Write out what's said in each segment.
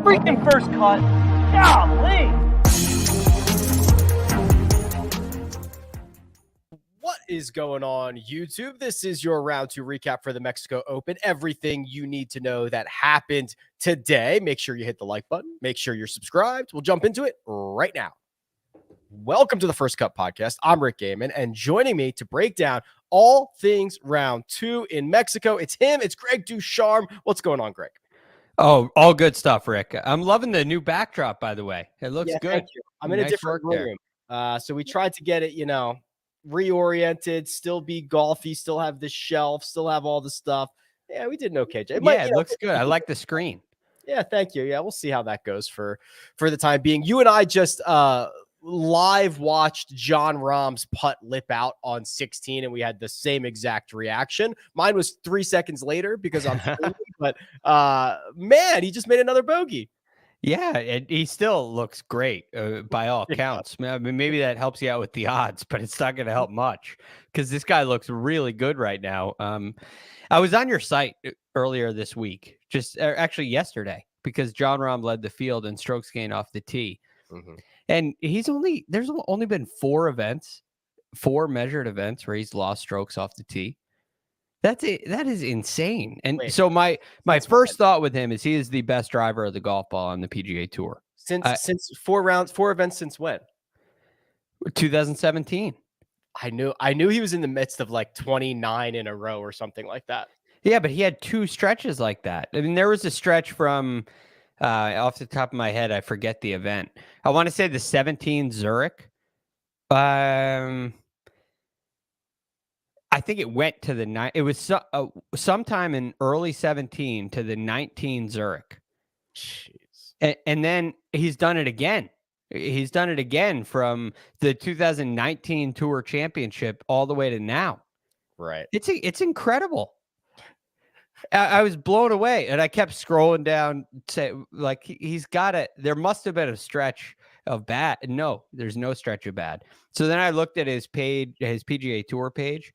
freaking first cut. Golly. What is going on, YouTube? This is your round two recap for the Mexico Open. Everything you need to know that happened today. Make sure you hit the like button. Make sure you're subscribed. We'll jump into it right now. Welcome to the First Cut Podcast. I'm Rick Gehman, and joining me to break down all things round two in Mexico, it's him. It's Greg DuCharme. What's going on, Greg? Oh, all good stuff, Rick. I'm loving the new backdrop, by the way. It looks good. Thank you. I'm in a different room. So we tried to get it, reoriented, still be golfy, still have the shelf, still have all the stuff. Yeah, we did an okay job. It looks good. I like the screen. Yeah, thank you. Yeah, we'll see how that goes for the time being. You and I just live watched Jon Rahm's putt lip out on 16, and we had the same exact reaction. Mine was 3 seconds later because I'm streaming, but man, he just made another bogey. Yeah, he still looks great by all counts. I mean, maybe that helps you out with the odds, but it's not going to help much because this guy looks really good right now. I was on your site earlier this week, actually yesterday, because Jon Rahm led the field in strokes gained off the tee. Mm-hmm. And there's only been four measured events where he's lost strokes off the tee. That is insane. And so my first thought with him is he is the best driver of the golf ball on the PGA Tour. Since four events since when? 2017. I knew he was in the midst of like 29 in a row or something like that. Yeah, but he had two stretches like that. I mean, there was a stretch from off the top of my head, I forget the event. I want to say the 17 Zurich. I think it went to the night. It was sometime in early 17 to the 19 Zurich. Jeez. And then he's done it again. He's done it again from the 2019 Tour Championship all the way to now. Right. It's incredible. I was blown away, and I kept scrolling down. He's got it. There must have been a stretch of bad. No, there's no stretch of bad. So then I looked at his PGA Tour page.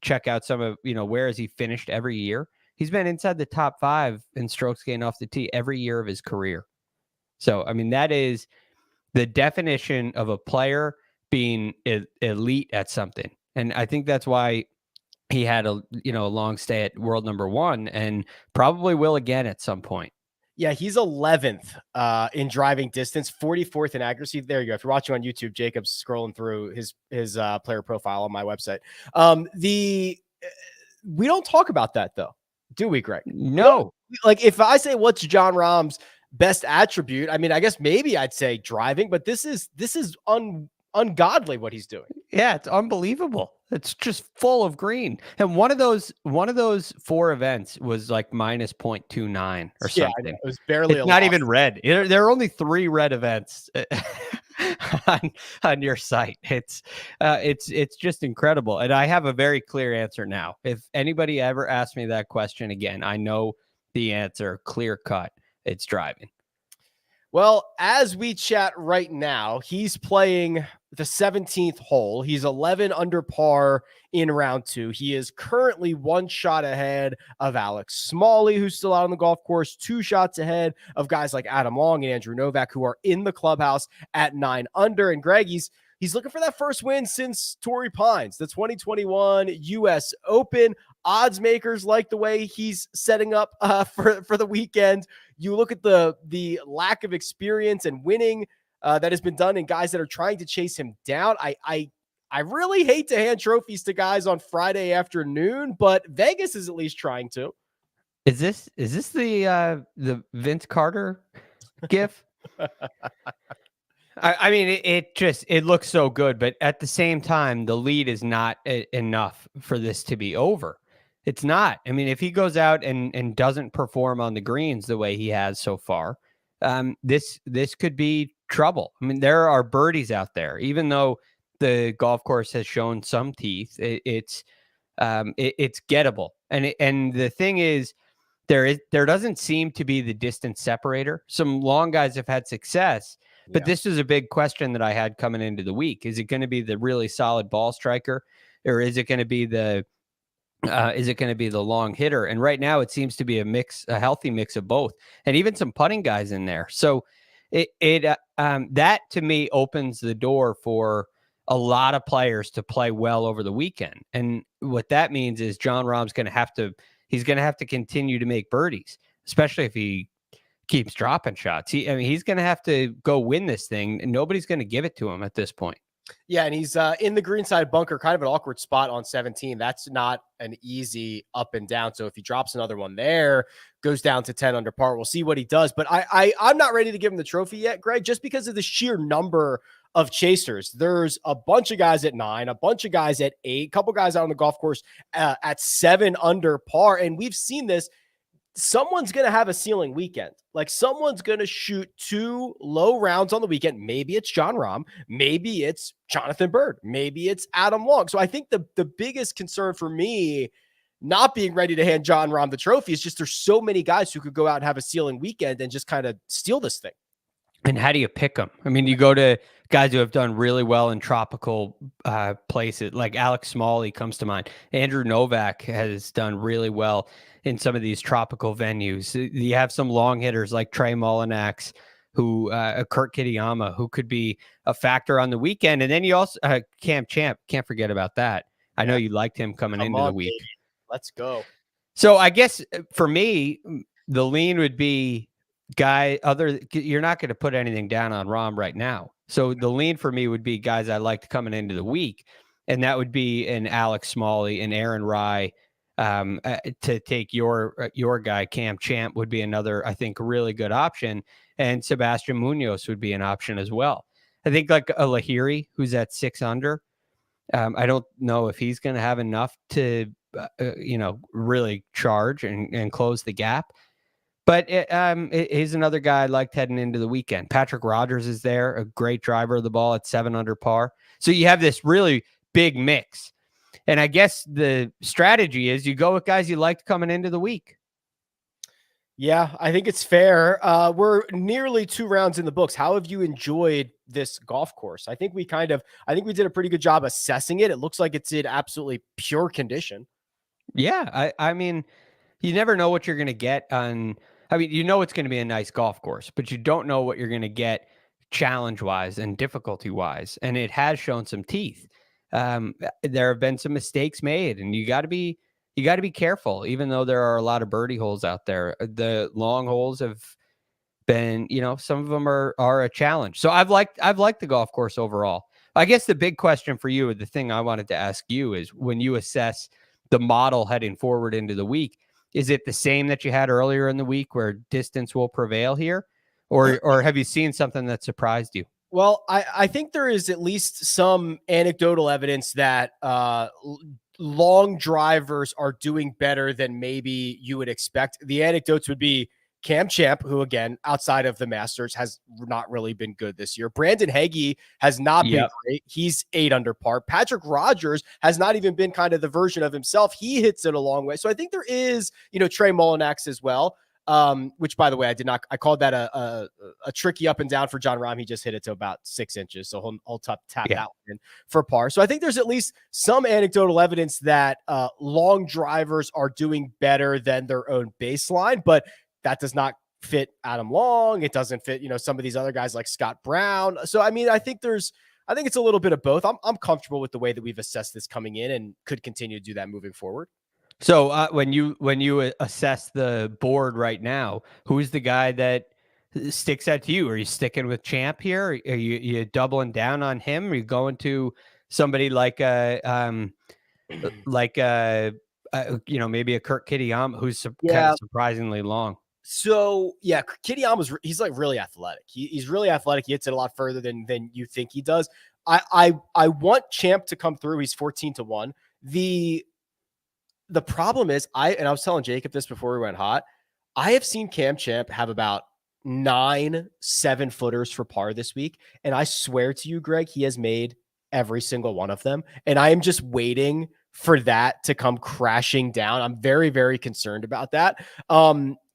Check out some of, where has he finished every year? He's been inside the top 5 in strokes gained off the tee every year of his career. So, I mean, that is the definition of a player being elite at something. And I think that's why he had a long stay at world number 1 and probably will again at some point. Yeah, he's 11th in driving distance, 44th in accuracy. There you go. If you're watching on YouTube, Jacob's scrolling through his player profile on my website. We don't talk about that though, do we, Greg? No. Like if I say what's Jon Rahm's best attribute, I mean, I guess maybe I'd say driving, but this is ungodly what he's doing. Yeah, it's unbelievable. It's just full of green. And one of those 4 events was like minus 0.29 or something. Yeah, it was barely not even red. There are only 3 red events on your site. It's just incredible. And I have a very clear answer now. If anybody ever asks me that question again, I know the answer, clear cut. It's driving. Well, as we chat right now, he's playing the 17th hole. He's 11 under par in round 2. He is currently 1 shot ahead of Alex Smalley, who's still out on the golf course, 2 shots ahead of guys like Adam Long and Andrew Novak, who are in the clubhouse at 9 under. And Greg, he's looking for that first win since Torrey Pines, the 2021 U.S. Open. Odds makers like the way he's setting up for the weekend. You look at the lack of experience and winning that has been done in guys that are trying to chase him down. I really hate to hand trophies to guys on Friday afternoon, but Vegas is at least trying to. Is this the Vince Carter gif? I mean, it looks so good, but at the same time, the lead is not enough for this to be over. It's not. I mean, if he goes out and doesn't perform on the greens the way he has so far, this could be trouble. I mean, there are birdies out there, even though the golf course has shown some teeth. It's gettable, and the thing is, there doesn't seem to be the distance separator. Some long guys have had success. But this is a big question that I had coming into the week. Is it going to be the really solid ball striker, or is it going to be the Is it going to be the long hitter? And right now it seems to be a healthy mix of both, and even some putting guys in there. So that to me opens the door for a lot of players to play well over the weekend. And what that means is Jon Rahm's going to have to continue to make birdies, especially if he keeps dropping shots. He's going to have to go win this thing, and nobody's going to give it to him at this point. Yeah, and he's in the greenside bunker, kind of an awkward spot on 17. That's not an easy up and down. So if he drops another one there, goes down to 10 under par, we'll see what he does. But I'm not ready to give him the trophy yet, Greg, just because of the sheer number of chasers. There's a bunch of guys at 9, a bunch of guys at 8, a couple guys out on the golf course at 7 under par. And we've seen this. Someone's going to have a ceiling weekend. Like someone's going to shoot 2 low rounds on the weekend. Maybe it's Jon Rahm. Maybe it's Jonathan Bird. Maybe it's Adam Long. So I think the biggest concern for me not being ready to hand Jon Rahm the trophy is just there's so many guys who could go out and have a ceiling weekend and just kind of steal this thing. And how do you pick them? I mean, you go to guys who have done really well in tropical places, like Alex Smalley comes to mind. Andrew Novak has done really well in some of these tropical venues. You have some long hitters like Trey Mullinax, Kurt Kitayama, who could be a factor on the weekend. And then you also, Cam Champ, can't forget about that. I know you liked him coming into the week. Baby. Let's go. So I guess for me, the lean would be you're not going to put anything down on Rahm right now. So the lean for me would be guys I liked coming into the week. And that would be an Alex Smalley and Aaron Rye. To take your guy, Cam Champ, would be another, I think, really good option. And Sebastian Munoz would be an option as well. I think like a Lahiri, who's at 6 under. I don't know if he's going to have enough to, really charge and close the gap. But he's another guy I liked heading into the weekend. Patrick Rogers is there, a great driver of the ball at 7 under par. So you have this really big mix. And I guess the strategy is you go with guys you liked coming into the week. Yeah, I think it's fair. We're nearly 2 rounds in the books. How have you enjoyed this golf course? I think we did a pretty good job assessing it. It looks like it's in absolutely pure condition. Yeah, I mean, you never know what you're going to get on. I mean, you know it's going to be a nice golf course, but you don't know what you're going to get challenge-wise and difficulty-wise. And it has shown some teeth. There have been some mistakes made, and you got to be careful. Even though there are a lot of birdie holes out there, the long holes have been, some of them are a challenge. So I've liked the golf course overall. I guess the big question for you, the thing I wanted to ask you, is when you assess the model heading forward into the week, is it the same that you had earlier in the week where distance will prevail here? Or have you seen something that surprised you? Well, I think there is at least some anecdotal evidence that long drivers are doing better than maybe you would expect. The anecdotes would be Cam Champ, who, again, outside of the Masters, has not really been good this year. Brandon Hagee has not been great. He's 8 under par. Patrick Rogers has not even been kind of the version of himself. He hits it a long way. So I think there is, Trey Mullinax as well, which, by the way, I called that a tricky up and down for Jon Rahm. He just hit it to about 6 inches. So he'll tap that one in for par. So I think there's at least some anecdotal evidence that long drivers are doing better than their own baseline, but that does not fit Adam Long. It doesn't fit, some of these other guys like Scott Brown. So, I mean, I think it's a little bit of both. I'm comfortable with the way that we've assessed this coming in and could continue to do that moving forward. So when you assess the board right now, who's the guy that sticks out to you? Are you sticking with Champ here? Are you doubling down on him? Are you going to somebody like maybe a Kurt Kitayama who's kind of surprisingly long? So yeah, Kitayama he's like really athletic. He's really athletic. He hits it a lot further than you think he does. I want Champ to come through. He's 14-1. The problem is I was telling Jacob this before we went hot. I have seen Cam Champ have about 9 7-footers for par this week. And I swear to you, Greg, he has made every single one of them. And I am just waiting for that to come crashing down. I'm very, very concerned about that.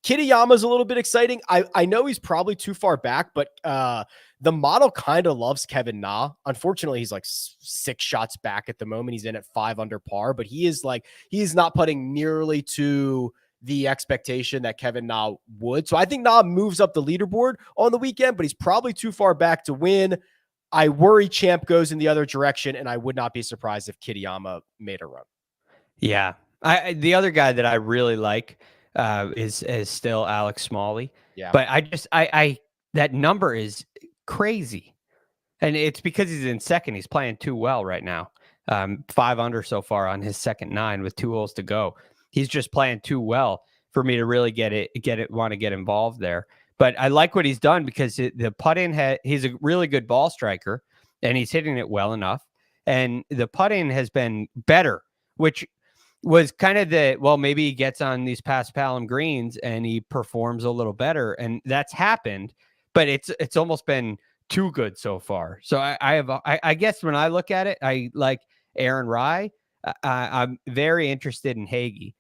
Kitayama's a little bit exciting. I know he's probably too far back, but the model kind of loves Kevin Na. Unfortunately, he's like 6 shots back at the moment. He's in at 5 under par, but he's not putting nearly to the expectation that Kevin Na would. So I think Na moves up the leaderboard on the weekend, but he's probably too far back to win. I worry Champ goes in the other direction, and I would not be surprised if Kitayama made a run. Yeah. The other guy that I really like is still Alex Smalley. Yeah. But I that number is crazy. And it's because he's in second. He's playing too well right now. 5 under so far on his second 9 with 2 holes to go. He's just playing too well for me to really want to get involved there. But I like what he's done because the putting he's a really good ball striker and he's hitting it well enough. And the putting has been better, which was kind of maybe he gets on these past Palom greens and he performs a little better. And that's happened, but it's almost been too good so far. So I guess when I look at it, I like Aaron Rai. I'm very interested in Hagee.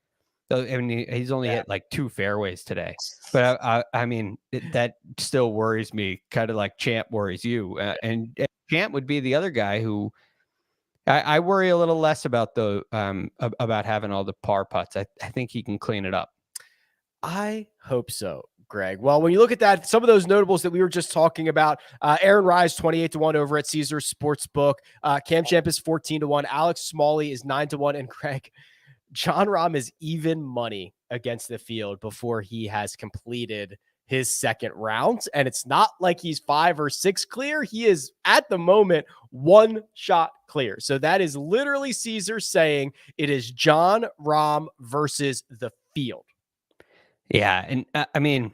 So, I mean, he's only hit like 2 fairways today, but I mean, that still worries me, kind of like Champ worries you. And Champ would be the other guy who I worry a little less about about having all the par putts. I think he can clean it up. I hope so, Greg. Well, when you look at that, some of those notables that we were just talking about, Aaron Rai is 28-1 over at Caesars Sportsbook. Cam Champ is 14-1. Alex Smalley is 9-1. And Greg, Jon Rahm is even money against the field before he has completed his second round. And it's not like he's 5 or 6 clear. He is at the moment 1 shot clear. So that is literally Caesar saying it is Jon Rahm versus the field. Yeah. And I mean,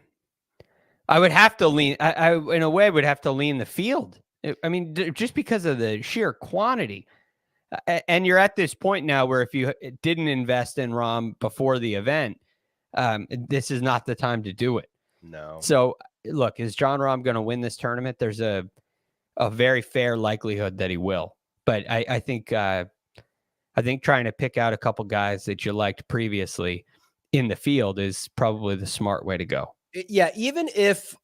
I would have to lean, I in a way would have to lean the field. I mean, just because of the sheer quantity. And you're at this point now where if you didn't invest in Rahm before the event, this is not the time to do it. No. So look, is Jon Rahm going to win this tournament? There's a very fair likelihood that he will. But I think trying to pick out a couple guys that you liked previously in the field is probably the smart way to go. Yeah, even if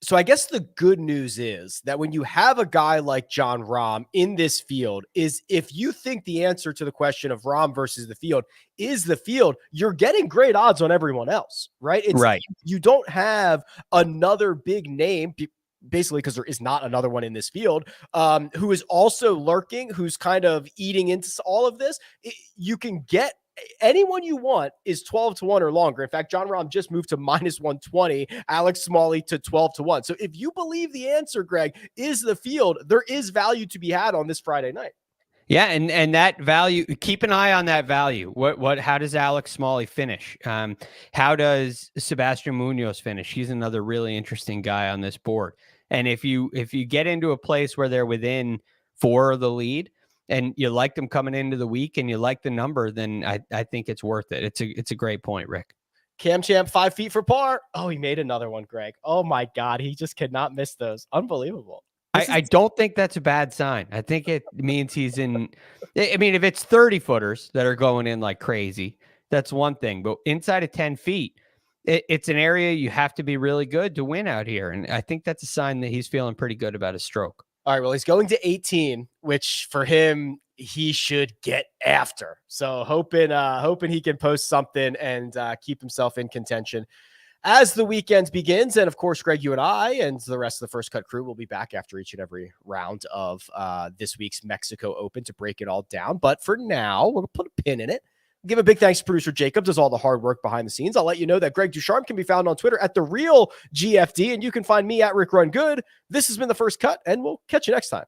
so I guess the good news is that when you have a guy like Jon Rahm in this field, is if you think the answer to the question of Rahm versus the field is the field, you're getting great odds on everyone else, right? It's right. You don't have another big name, basically because there is not another one in this field, who is also lurking, who's kind of eating into all of this. You can get anyone you want is 12-1 or longer. In fact, Jon Rahm just moved to -120, Alex Smalley to 12-1. So if you believe the answer, Greg, is the field, there is value to be had on this Friday night. Yeah, and that value, keep an eye on that value. How does Alex Smalley finish? How does Sebastian Munoz finish? He's another really interesting guy on this board. And if you get into a place where they're within 4 of the lead, and you like them coming into the week and you like the number, then I think it's worth it. It's a great point, Rick. Cam Champ, 5 feet for par. Oh, he made another one, Greg. Oh my God. He just cannot miss those. Unbelievable. I don't think that's a bad sign. I think it means he's in. I mean, if it's 30 footers that are going in like crazy, that's one thing. But inside of 10 feet, it's an area you have to be really good to win out here. And I think that's a sign that he's feeling pretty good about his stroke. All right, well, he's going to 18, which for him, he should get after. So hoping he can post something and keep himself in contention as the weekend begins. And of course, Greg, you and I and the rest of the First Cut crew will be back after each and every round of this week's Mexico Open to break it all down. But for now, we'll put a pin in it. Give a big thanks to producer Jacob, does all the hard work behind the scenes. I'll let you know that Greg DuCharme can be found on Twitter at The Real GFD, and you can find me at Rick Run Good. This has been The First Cut, and we'll catch you next time.